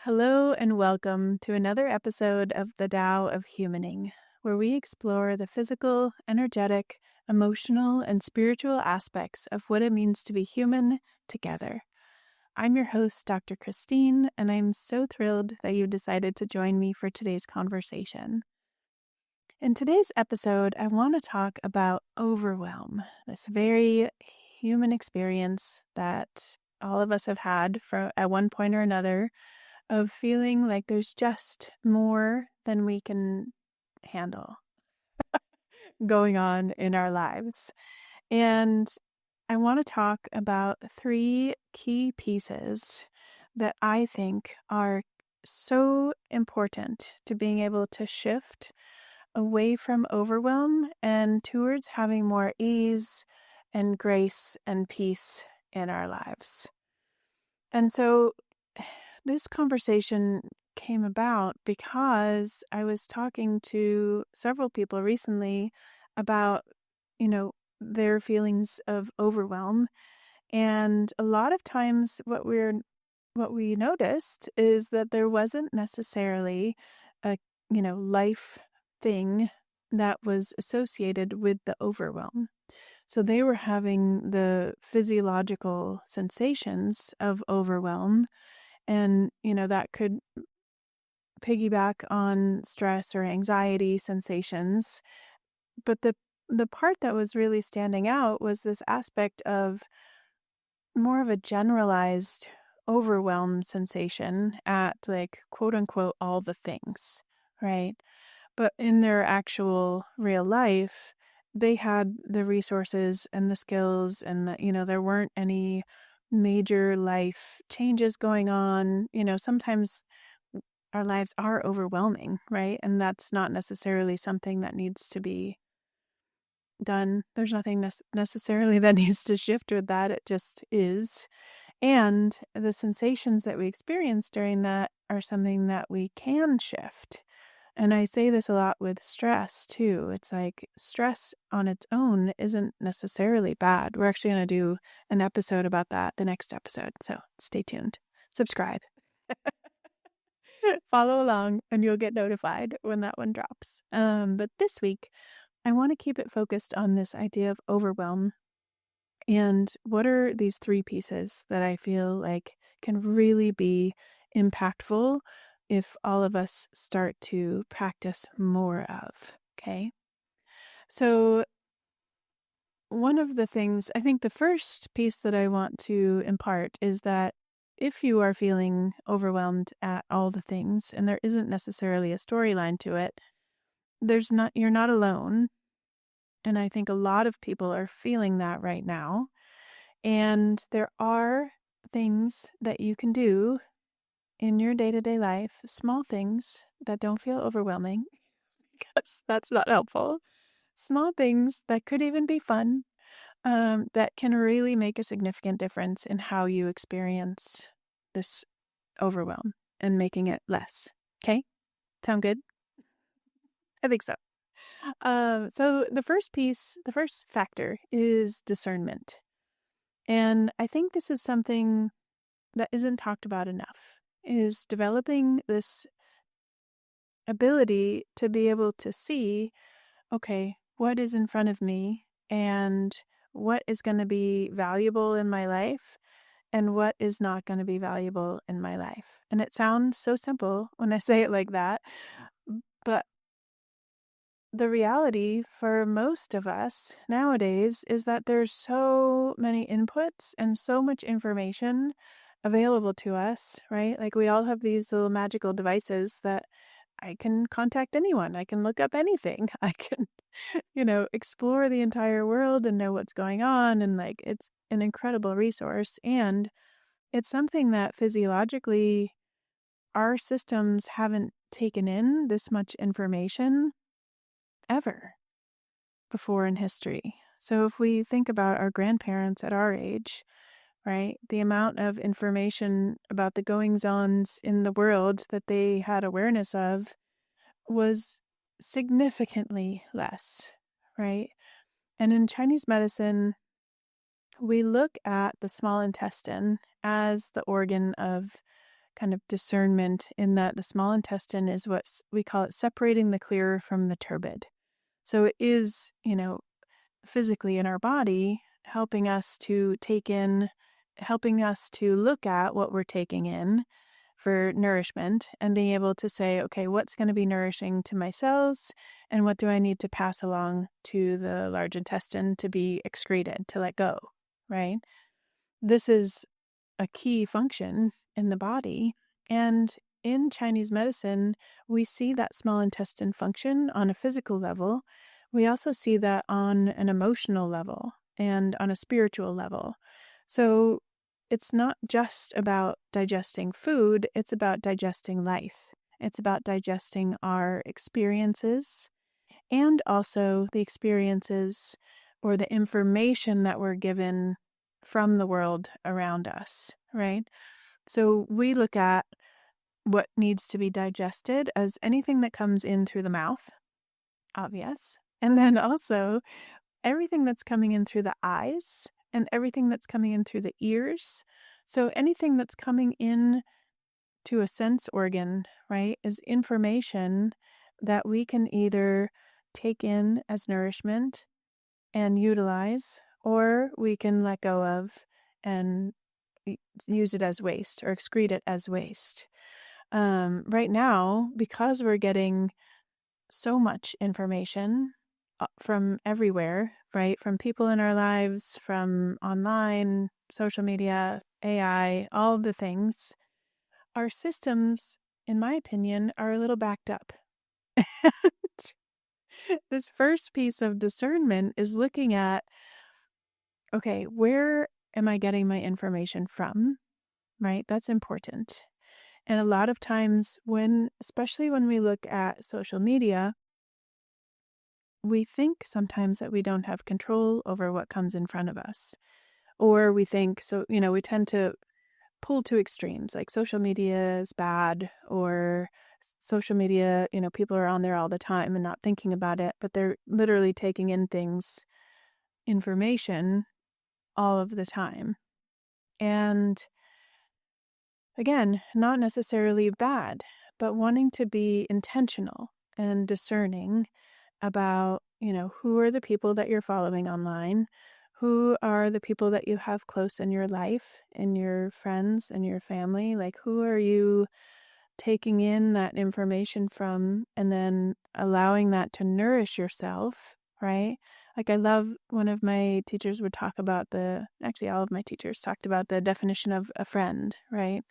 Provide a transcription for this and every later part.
Hello and welcome to another episode of the Tao of Humaning, where we explore the physical, energetic, emotional, and spiritual aspects of what it means to be human together. I'm your host, Dr. Christine, and I'm so thrilled that you decided to join me for today's conversation. In today's episode, I want to talk about overwhelm, this very human experience that all of us have had at one point or another of feeling like there's just more than we can handle going on in our lives. And I want to talk about three key pieces that I think are so important to being able to shift away from overwhelm and towards having more ease and grace and peace in our lives. And so this conversation came about because I was talking to several people recently about, their feelings of overwhelm. And a lot of times what we noticed is that there wasn't necessarily a, life thing that was associated with the overwhelm. So they were having the physiological sensations of overwhelm, and, that could piggyback on stress or anxiety sensations. But the part that was really standing out was this aspect of more of a generalized overwhelm sensation at, like, quote unquote all the things, right? But in their actual real life, they had the resources and the skills, and there weren't any major life changes going on. Sometimes our lives are overwhelming, right? And that's not necessarily something that needs to be done. There's nothing necessarily that needs to shift with that. It just is. And the sensations that we experience during that are something that we can shift. And I say this a lot with stress too. It's like stress on its own isn't necessarily bad. We're actually going to do an episode about that the next episode. So stay tuned. Subscribe. Follow along and you'll get notified when that one drops. But this week, I want to keep it focused on this idea of overwhelm. And what are these three pieces that I feel like can really be impactful if all of us start to practice more of? Okay. So, one of the things, I think the first piece that I want to impart is that if you are feeling overwhelmed at all the things and there isn't necessarily a storyline to it, you're not alone. And I think a lot of people are feeling that right now. And there are things that you can do in your day-to-day life, small things that don't feel overwhelming, because that's not helpful. Small things that could even be fun, that can really make a significant difference in how you experience this overwhelm and making it less. Okay? Sound good? I think so. So the first factor is discernment. And I think this is something that isn't talked about enough, is developing this ability to be able to see, okay, what is in front of me and what is going to be valuable in my life and what is not going to be valuable in my life. And it sounds so simple when I say it like that, but the reality for most of us nowadays is that there's so many inputs and so much information available to us, right? Like we all have these little magical devices that I can contact anyone. I can look up anything. I can, explore the entire world and know what's going on. And like, it's an incredible resource. And it's something that physiologically our systems haven't taken in this much information ever before in history. So if we think about our grandparents at our age, right, the amount of information about the goings-ons in the world that they had awareness of was significantly less, right? And in Chinese medicine, we look at the small intestine as the organ of kind of discernment in that the small intestine is what we call it separating the clear from the turbid. So it is, physically in our body helping us to take in, helping us to look at what we're taking in for nourishment and being able to say, okay, what's going to be nourishing to my cells and what do I need to pass along to the large intestine to be excreted, to let go, right? This is a key function in the body. And in Chinese medicine, we see that small intestine function on a physical level. We also see that on an emotional level and on a spiritual level. So it's not just about digesting food, it's about digesting life. It's about digesting our experiences and also the experiences or the information that we're given from the world around us, right? So we look at what needs to be digested as anything that comes in through the mouth, obvious. And then also everything that's coming in through the eyes and everything that's coming in through the ears. So anything that's coming in to a sense organ, right, is information that we can either take in as nourishment and utilize, or we can let go of and use it as waste or excrete it as waste. Right now, because we're getting so much information from everywhere, right? From people in our lives, from online, social media, AI, all of the things, our systems, in my opinion, are a little backed up. This first piece of discernment is looking at, okay, where am I getting my information from? Right? That's important. And a lot of times especially when we look at social media, we think sometimes that we don't have control over what comes in front of us. Or we think, we tend to pull to extremes, like social media is bad, or social media, people are on there all the time and not thinking about it, but they're literally taking in information all of the time. And again, not necessarily bad, but wanting to be intentional and discerning about, who are the people that you're following online, who are the people that you have close in your life, in your friends and your family, like who are you taking in that information from and then allowing that to nourish yourself, right? Like I love one of my teachers would talk about actually all of my teachers talked about the definition of a friend, right?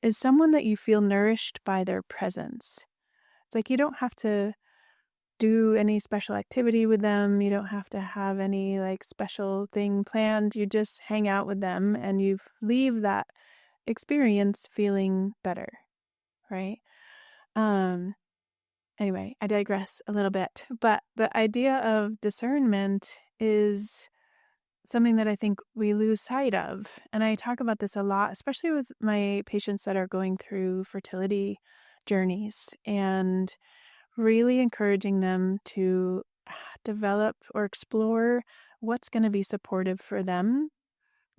Is someone that you feel nourished by their presence. It's like you don't have to do any special activity with them. You don't have to have any like special thing planned. You just hang out with them and you leave that experience feeling better, right? Anyway, I digress a little bit, but the idea of discernment is something that I think we lose sight of. And I talk about this a lot, especially with my patients that are going through fertility journeys, and really encouraging them to develop or explore what's going to be supportive for them,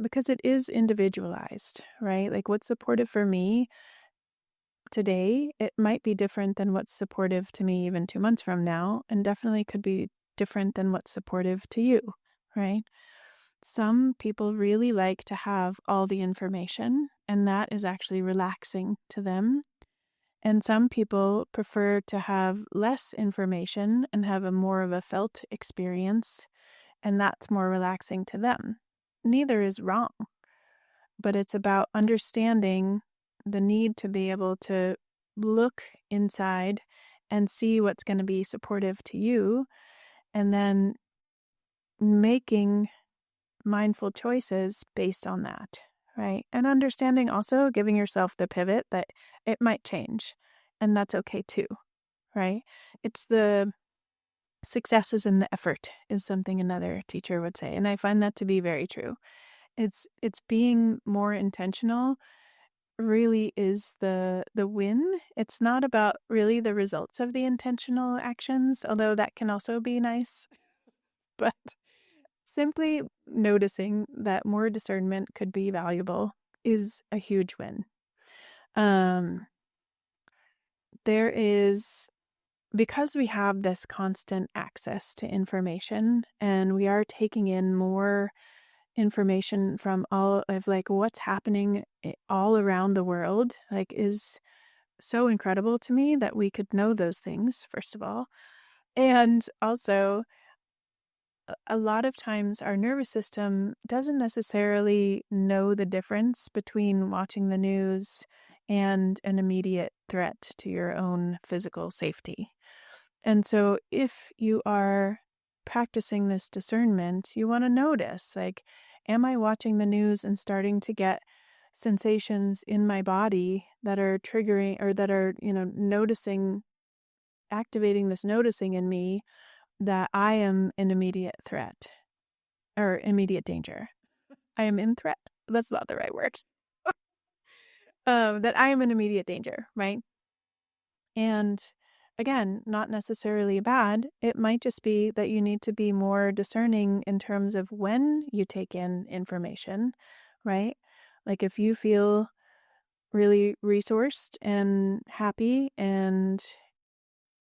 because it is individualized, right? Like what's supportive for me today, it might be different than what's supportive to me even 2 months from now, and definitely could be different than what's supportive to you, right? Some people really like to have all the information, and that is actually relaxing to them. And some people prefer to have less information and have a more of a felt experience, and that's more relaxing to them. Neither is wrong, but it's about understanding the need to be able to look inside and see what's going to be supportive to you, and then making mindful choices based on that, right? And understanding also, giving yourself the pivot that it might change, and that's okay too, right? It's the success is in the effort, is something another teacher would say, and I find that to be very true. It's being more intentional really is the win. It's not about really the results of the intentional actions, although that can also be nice, but simply noticing that more discernment could be valuable is a huge win. There is, because we have this constant access to information and we are taking in more information from all of like what's happening all around the world, like is so incredible to me that we could know those things, first of all. And also, a lot of times our nervous system doesn't necessarily know the difference between watching the news and an immediate threat to your own physical safety. And so if you are practicing this discernment, you want to notice, like, am I watching the news and starting to get sensations in my body that are triggering or that are, noticing, activating this noticing in me that I am in immediate threat or immediate danger. I am in threat. That's not the right word. That I am in immediate danger, right? And again, not necessarily bad. It might just be that you need to be more discerning in terms of when you take in information, right? Like if you feel really resourced and happy and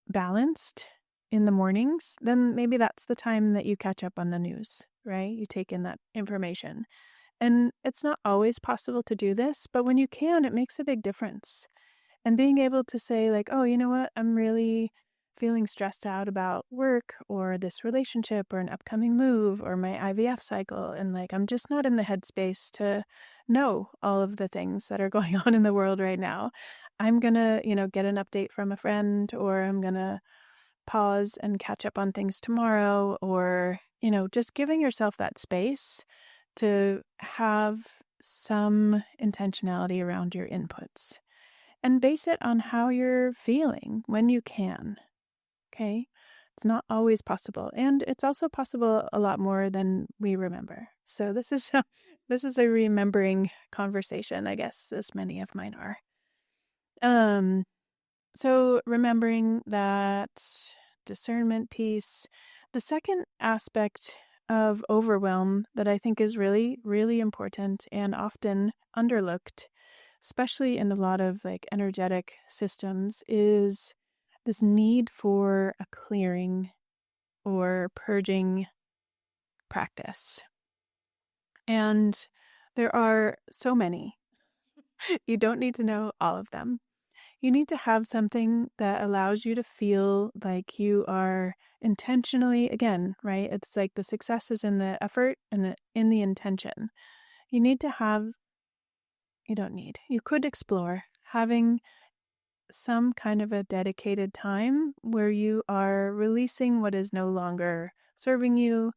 balanced in the mornings, then maybe that's the time that you catch up on the news, right? You take in that information. And it's not always possible to do this, but when you can, it makes a big difference. And being able to say, like, oh, you know what? I'm really feeling stressed out about work or this relationship or an upcoming move or my IVF cycle. And like, I'm just not in the headspace to know all of the things that are going on in the world right now. I'm going to, get an update from a friend, or I'm going to pause and catch up on things tomorrow, or, just giving yourself that space to have some intentionality around your inputs and base it on how you're feeling when you can. Okay? It's not always possible, and it's also possible a lot more than we remember. So this is a remembering conversation, I guess, as many of mine are. So remembering that discernment piece. The second aspect of overwhelm that I think is really, really important and often underlooked, especially in a lot of like energetic systems, is this need for a clearing or purging practice. And there are so many. You don't need to know all of them. You need to have something that allows you to feel like you are intentionally, again, right? It's like the success is in the effort and in the intention. You need to have, you don't need, you could explore having some kind of a dedicated time where you are releasing what is no longer serving you,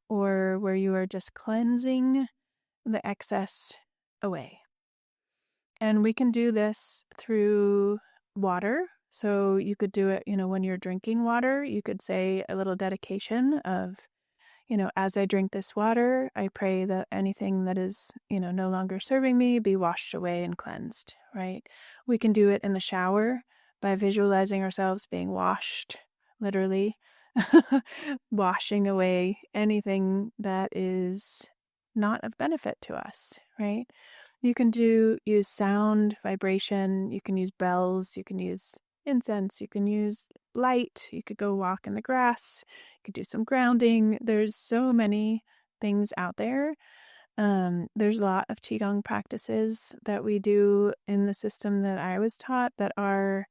or where you are just cleansing the excess away. And we can do this through water. So you could do it, when you're drinking water, you could say a little dedication of, as I drink this water, I pray that anything that is, no longer serving me be washed away and cleansed, right? We can do it in the shower by visualizing ourselves being washed, literally, washing away anything that is not of benefit to us, right? You can use sound, vibration, you can use bells, you can use incense, you can use light, you could go walk in the grass, you could do some grounding. There's so many things out there. There's a lot of Qigong practices that we do in the system that I was taught that are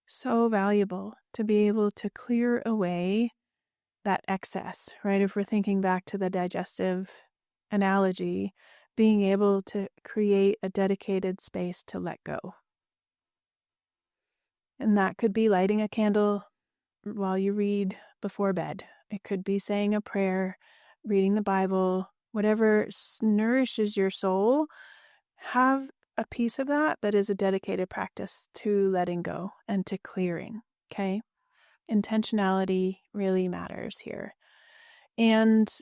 so valuable to be able to clear away that excess, right? If we're thinking back to the digestive analogy, being able to create a dedicated space to let go. And that could be lighting a candle while you read before bed. It could be saying a prayer, reading the Bible, whatever nourishes your soul. Have a piece of that is a dedicated practice to letting go and to clearing, okay? Intentionality really matters here. And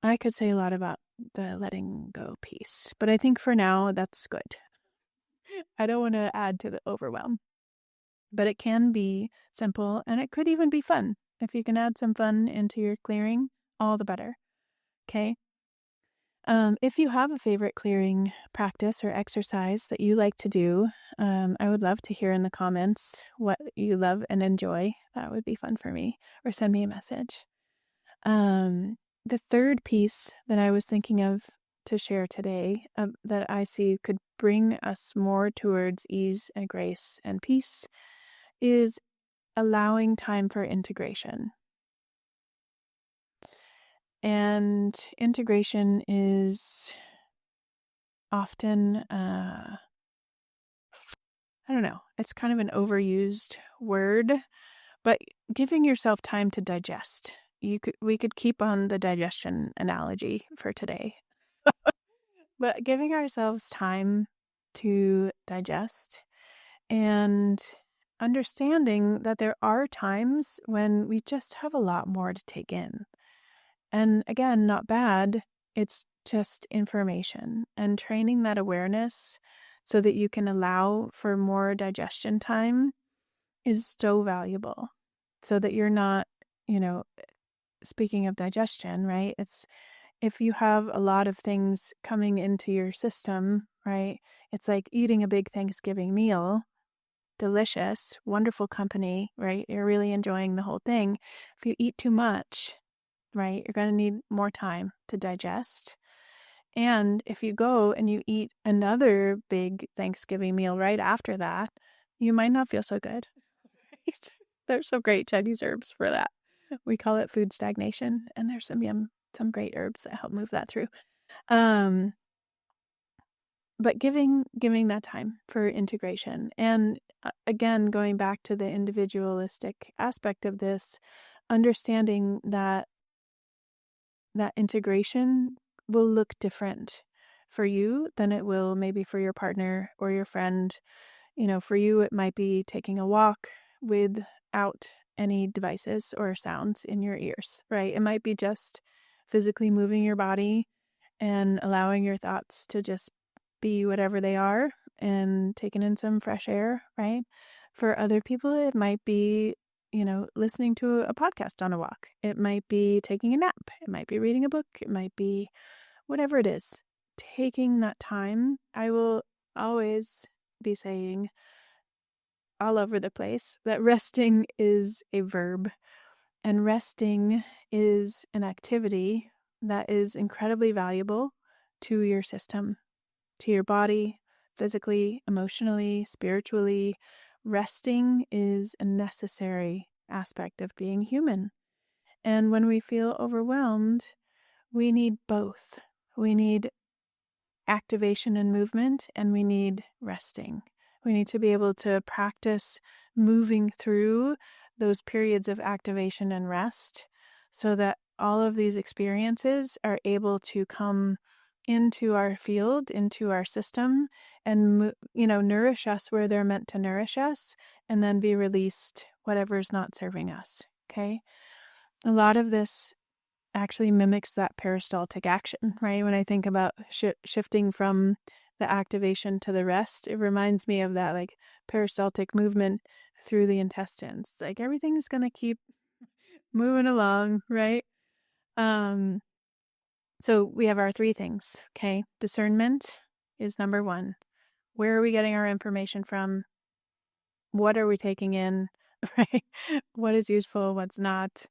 I could say a lot about the letting go piece, but I think for now that's good. I don't want to add to the overwhelm, but it can be simple and it could even be fun. If you can add some fun into your clearing, all the better. Okay. If you have a favorite clearing practice or exercise that you like to do, I would love to hear in the comments what you love and enjoy. That would be fun for me. Or send me a message. The third piece that I was thinking of to share today that I see could bring us more towards ease and grace and peace is allowing time for integration. And integration is often, I don't know, it's kind of an overused word, but giving yourself time to digest. We could keep on the digestion analogy for today, but giving ourselves time to digest and understanding that there are times when we just have a lot more to take in. And again, not bad. It's just information, and training that awareness so that you can allow for more digestion time is so valuable. So that you're not, speaking of digestion, right? It's if you have a lot of things coming into your system, right? It's like eating a big Thanksgiving meal, delicious, wonderful company, right? You're really enjoying the whole thing. If you eat too much, right, you're going to need more time to digest. And if you go and you eat another big Thanksgiving meal right after that, you might not feel so good. Right? There's some great Chinese herbs for that. We call it food stagnation, and there's some great herbs that help move that through. But giving that time for integration, and again, going back to the individualistic aspect of this, understanding that integration will look different for you than it will maybe for your partner or your friend. For you, it might be taking a walk without any devices or sounds in your ears, right? It might be just physically moving your body and allowing your thoughts to just be whatever they are and taking in some fresh air, right? For other people, it might be, listening to a podcast on a walk. It might be taking a nap. It might be reading a book. It might be whatever it is. Taking that time, I will always be saying all over the place that resting is a verb, and resting is an activity that is incredibly valuable to your system, to your body, physically, emotionally, spiritually. Resting is a necessary aspect of being human. And when we feel overwhelmed, we need both. We need activation and movement, and we need resting. We need to be able to practice moving through those periods of activation and rest so that all of these experiences are able to come into our field, into our system, and nourish us where they're meant to nourish us, and then be released whatever's not serving us. Okay? A lot of this actually mimics that peristaltic action, right? When I think about shifting from the activation to the rest, it reminds me of that like peristaltic movement through the intestines. It's like everything's going to keep moving along, right? So we have our three things, okay? Discernment is number one. Where are we getting our information from? What are we taking in, right? What is useful, what's not?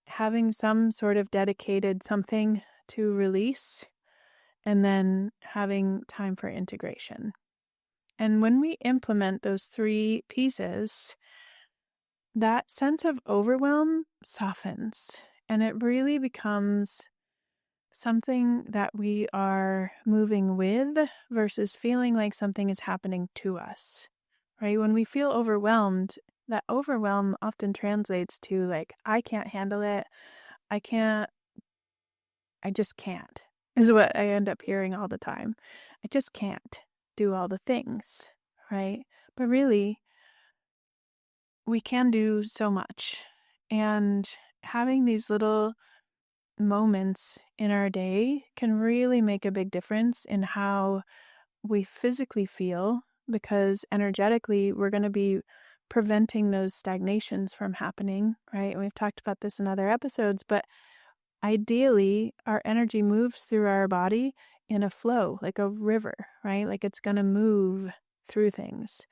Having some sort of dedicated something to release, and then having time for integration. And when we implement those three pieces, that sense of overwhelm softens, and it really becomes something that we are moving with versus feeling like something is happening to us, right? When we feel overwhelmed, that overwhelm often translates to like, I can't handle it. I just can't, is what I end up hearing all the time. I just can't do all the things, right? But really, we can do so much. And having these little moments in our day can really make a big difference in how we physically feel, because energetically, we're going to be preventing those stagnations from happening, right? And we've talked about this in other episodes, but ideally, our energy moves through our body in a flow, like a river, right? Like it's going to move through things.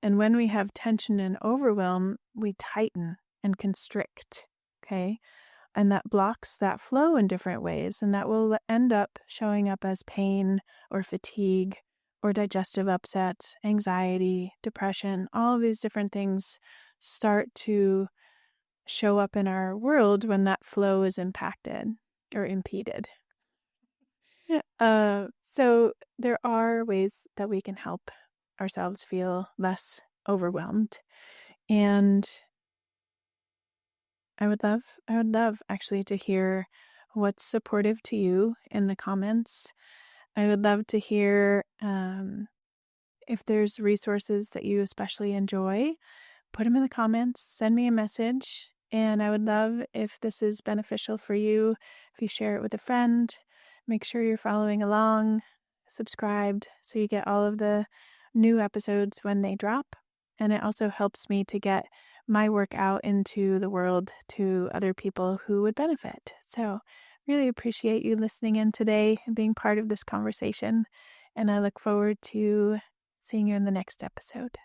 And when we have tension and overwhelm, we tighten and constrict, okay? And that blocks that flow in different ways. And that will end up showing up as pain or fatigue or digestive upset, anxiety, depression. All of these different things start to show up in our world when that flow is impacted or impeded. So there are ways that we can help ourselves feel less overwhelmed. And I would love actually to hear what's supportive to you in the comments. I would love to hear if there's resources that you especially enjoy. Put them in the comments, send me a message, and I would love if this is beneficial for you, if you share it with a friend. Make sure you're following along, subscribed, so you get all of the new episodes when they drop. And it also helps me to get my work out into the world to other people who would benefit. So really appreciate you listening in today and being part of this conversation. And I look forward to seeing you in the next episode.